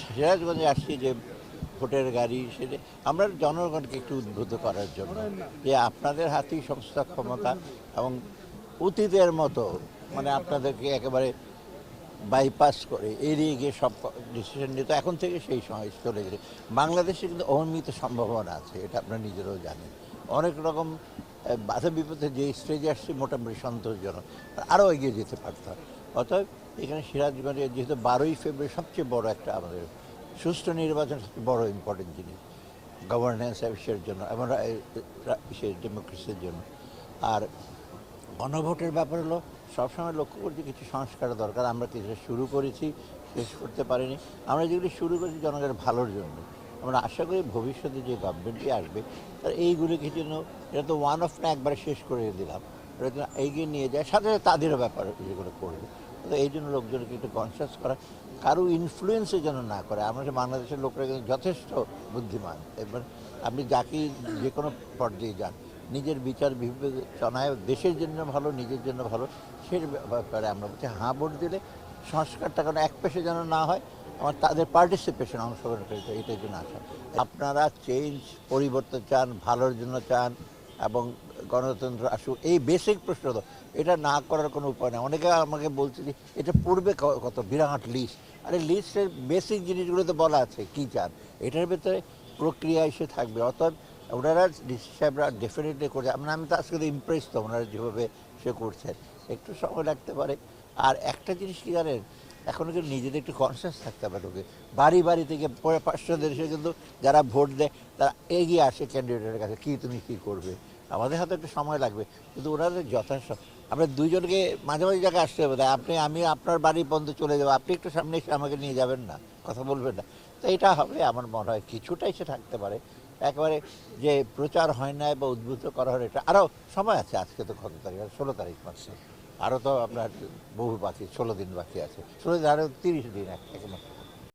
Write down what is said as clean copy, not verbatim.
সিরাজগঞ্জে আসছি যে ভোটের গাড়ি সেটা আমরা জনগণকে একটু উদ্বুদ্ধ করার জন্য যে আপনাদের হাতেই সমস্ত ক্ষমতা এবং অতীতের মতো মানে আপনাদেরকে একেবারে বাইপাস করে এড়িয়ে গিয়ে সব ডিসিশন নিতে এখন থেকে সেই সময় চলে গেলে বাংলাদেশে কিন্তু অনিয়মিত সম্ভাবনা আছে, এটা আপনারা নিজেরাও জানেন। অনেক রকম বাধা বিপদে যে স্টেজে আসছে মোটামুটি সন্তোষজনক, আরও এগিয়ে যেতে পারতাম। অতএব এখানে সিরাজগঞ্জে যেহেতু 12ই ফেব্রুয়ারি সবচেয়ে বড় একটা আমাদের সুষ্ঠু নির্বাচন, সবচেয়ে বড় ইম্পর্টেন্ট জিনিস গভর্নেন্স অফিসের জন্য এবং ডেমোক্রেসির জন্য। আর গণভোটের ব্যাপার হলো সবসময় লক্ষ্য করছি কিছু সংস্কার দরকার। আমরা কিছু শুরু করেছি, শেষ করতে পারিনি। আমরা যেগুলি শুরু করেছি জনগণের ভালোর জন্য। আমরা আশা করি ভবিষ্যতে যে গভর্নমেন্টটি আসবে তার এইগুলিকে জন্য, এটা তো ওয়ান অফ না একবারে শেষ করে দিলাম, এটা যেন এগিয়ে নিয়ে যায়, সাথে সাথে তাদেরও ব্যাপার যেগুলো করবে। তো এই জন্য লোকজনকে একটু কনসিয়াস করা, কারো ইনফ্লুয়েন্সের জন্য না করে। আমরা যে বাংলাদেশের লোকরা কিন্তু যথেষ্ট বুদ্ধিমান। এবার আপনি যাকেই যে কোনো পর্যায়ে যান, নিজের বিচার বিবেচনায় দেশের জন্য ভালো, নিজের জন্য ভালো, সে ব্যাপারে আমরা বলছি হ্যাঁ ভোট দিলে সংস্কারটা কোনো এক পেশে যেন না হয়, আমার তাদের পার্টিসিপেশন, অংশগ্রহণ করে এটার জন্য আসা। আপনারা চেঞ্জ, পরিবর্তন চান, ভালোর জন্য চান এবং গণতন্ত্র আসুক, এই বেসিক প্রশ্ন তো এটা না করার কোনো উপায় নেই। অনেকে আমাকে বলছে যে এটা পড়বে কত বিরাট লিস্ট, আরে লিস্টের বেসিক জিনিসগুলো তো বলা আছে কী চান, এটার ভেতরে প্রক্রিয়া এসে থাকবে। অর্থাৎ ওনারা ডিসি সাহেবরা ডেফিনেটলি করছে, আমি তো আজকে ইমপ্রেস তো ওনারা যেভাবে সে করছেন, একটু সময় লাগতে পারে। আর একটা জিনিস কি জানেন, এখন কিন্তু নিজেদের একটু কনসিয়াস থাকতে হবে লোকে। বাড়ি বাড়ি থেকে পরে 500 দেশে কিন্তু যারা ভোট দেয় তারা এগিয়ে আসে ক্যান্ডিডেটের কাছে, কি তুমি কি করবে। আমাদের হাতে একটু সময় লাগবে, কিন্তু ওনাদের যথেষ্ট। আমরা দুইজনকে মাঝে মাঝে জায়গায় আসতে হবে, তাই আমি আপনার বাড়ি পর্যন্ত চলে যাবো, আপনি একটু সামনে এসে আমাকে নিয়ে যাবেন না, কথা বলবেন না। তো এটা হবে আমার মনে হয়, কিছুটা এসে থাকতে পারে। একেবারে যে প্রচার হয় না বা উদ্বুদ্ধ করা হয়, এটা আরও সময় আছে। আজকে তো কত তারিখ, 16 তারিখ মাত্র, আরও তো আপনার বহু বাকি, 16 দিন বাকি আছে। 16 দিন, আরও 30 দিন এখন